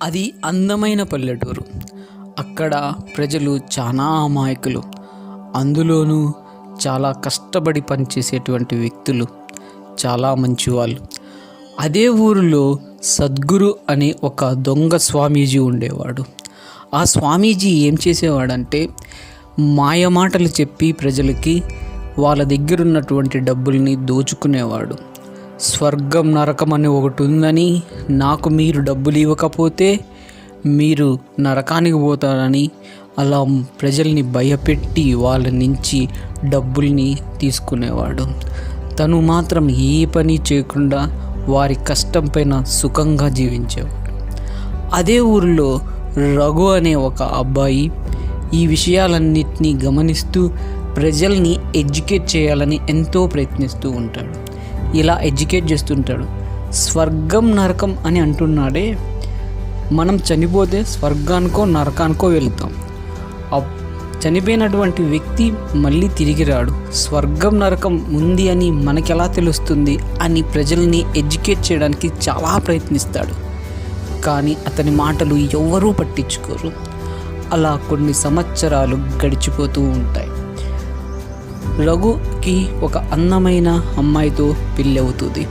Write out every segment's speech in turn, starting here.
అది అందమైన పల్లెటూరు. అక్కడ ప్రజలు చాలా అమాయకులు. అందులోనూ చాలా కష్టపడి పనిచేసేటువంటి వ్యక్తులు, చాలా మంచివాళ్ళు. అదే ఊరిలో సద్గురు అనే ఒక దొంగ స్వామీజీ ఉండేవాడు. ఆ స్వామీజీ ఏం చేసేవాడంటే మాయమాటలు చెప్పి ప్రజలకి వాళ్ళ దగ్గర ఉన్నటువంటి డబ్బుల్ని దోచుకునేవాడు. స్వర్గం నరకం అని ఒకటి ఉందని, నాకు మీరు డబ్బులు ఇవ్వకపోతే మీరు నరకానికి పోతారని అలా ప్రజల్ని భయపెట్టి వాళ్ళ నుంచి డబ్బుల్ని తీసుకునేవాడు. తను మాత్రం ఏ పని చేయకుండా వారి కష్టం పైన సుఖంగా జీవించేవాడు. అదే ఊరిలో రఘు అనే ఒక అబ్బాయి ఈ విషయాలన్నిటినీ గమనిస్తూ ప్రజల్ని ఎడ్యుకేట్ చేయాలని ఎంతో ప్రయత్నిస్తూ ఉంటాడు. ఇలా ఎడ్యుకేట్ చేస్తుంటాడు. స్వర్గం నరకం అని అంటున్నాడే, మనం చనిపోతే స్వర్గానికో నరకానికో వెళ్తాం. చనిపోయినటువంటి వ్యక్తి మళ్ళీ తిరిగి రాడు. స్వర్గం నరకం ఉంది అని మనకెలా తెలుస్తుంది అని ప్రజల్ని ఎడ్యుకేట్ చేయడానికి చాలా ప్రయత్నిస్తాడు. కానీ అతని మాటలు ఎవ్వరూ పట్టించుకోరు. అలా కొన్ని సంవత్సరాలు గడిచిపోతూ ఉంటాయి. రఘుకి ఒక అందమైన అమ్మాయితో పెళ్ళి అవుతుంది.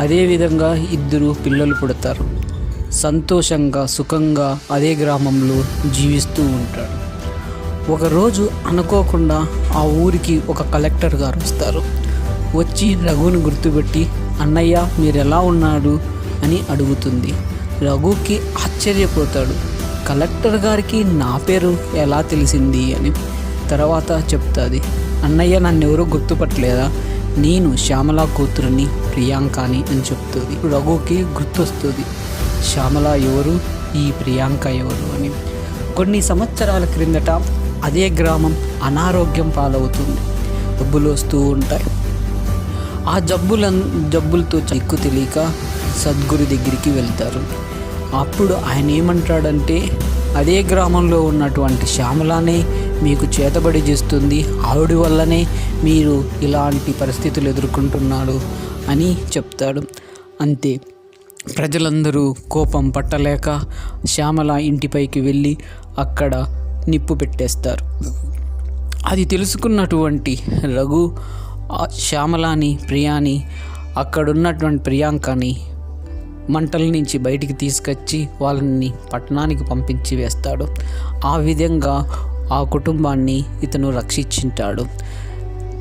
అదేవిధంగా 2 పిల్లలు పుడతారు. సంతోషంగా సుఖంగా అదే గ్రామంలో జీవిస్తూ ఉంటాడు. ఒకరోజు అనుకోకుండా ఆ ఊరికి ఒక కలెక్టర్ గారు వస్తారు. వచ్చి రఘుని గుర్తుపెట్టి, అన్నయ్య మీరు ఎలా ఉన్నాడు అని అడుగుతుంది. రఘుకి ఆశ్చర్యపోతాడు. కలెక్టర్ గారికి నా పేరు ఎలా తెలిసింది అని. తర్వాత చెప్తుంది, అన్నయ్య నన్ను ఎవరూ గుర్తుపట్టలేదా, నేను శ్యామల కూతురుని ప్రియాంకని అని చెప్తుంది. రఘుకి గుర్తొస్తుంది, శ్యామల ఎవరు, ఈ ప్రియాంక ఎవరు అని. కొన్ని సంవత్సరాల క్రిందట అదే గ్రామం అనారోగ్యం పాలవుతుంది. జబ్బులు వస్తూ ఉంటాయి. ఆ జబ్బులతో చిక్కు తెలియక సద్గురు దగ్గరికి వెళ్తారు. అప్పుడు ఆయన ఏమంటాడంటే, అదే గ్రామంలో ఉన్నటువంటి శ్యామలానే మీకు చేతబడి చేస్తుంది, ఆవిడ వల్లనే మీరు ఇలాంటి పరిస్థితులు ఎదుర్కొంటున్నారు అని చెప్తాడు. అంతే, ప్రజలందరూ కోపం పట్టలేక శ్యామల ఇంటిపైకి వెళ్ళి అక్కడ నిప్పు పెట్టేస్తారు. అది తెలుసుకున్నటువంటి రఘు శ్యామలాని ప్రియాని అక్కడున్నటువంటి ప్రియాంకని మంటల నుంచి బయటికి తీసుకొచ్చి వాళ్ళని పట్టణానికి పంపించి వేస్తాడు. ఆ విధంగా ఆ కుటుంబాన్ని ఇతను రక్షించుంటాడు.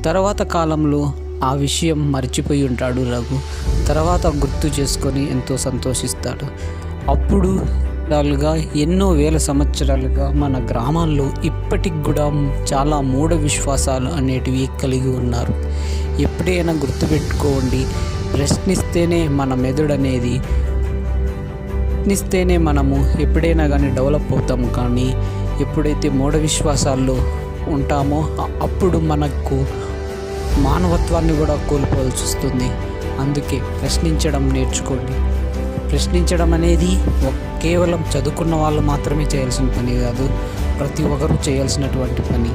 తర్వాత కాలంలో ఆ విషయం మర్చిపోయి ఉంటాడు రఘు. తర్వాత గుర్తు చేసుకొని ఎంతో సంతోషిస్తాడు. అప్పుడు ఎన్నో వేల సంవత్సరాలుగా మన గ్రామాల్లో ఇప్పటికి కూడా చాలా మూఢ విశ్వాసాలు అనేటివి కలిగి ఉన్నారు. ఎప్పుడైనా గుర్తుపెట్టుకోండి, ప్రశ్నిస్తేనే మన మెదడు అనేది, ప్రశ్నిస్తేనే మనము ఎప్పుడైనా కానీ డెవలప్ అవుతాము. కానీ ఎప్పుడైతే మూఢ విశ్వాసాల్లో ఉంటామో అప్పుడు మనకు మానవత్వాన్ని కూడా కోల్పోవాల్సి వస్తుంది. అందుకే ప్రశ్నించడం నేర్చుకోండి. ప్రశ్నించడం అనేది కేవలం చదువుకున్న వాళ్ళు మాత్రమే చేయాల్సిన పని కాదు, ప్రతి ఒక్కరూ చేయాల్సినటువంటి పని.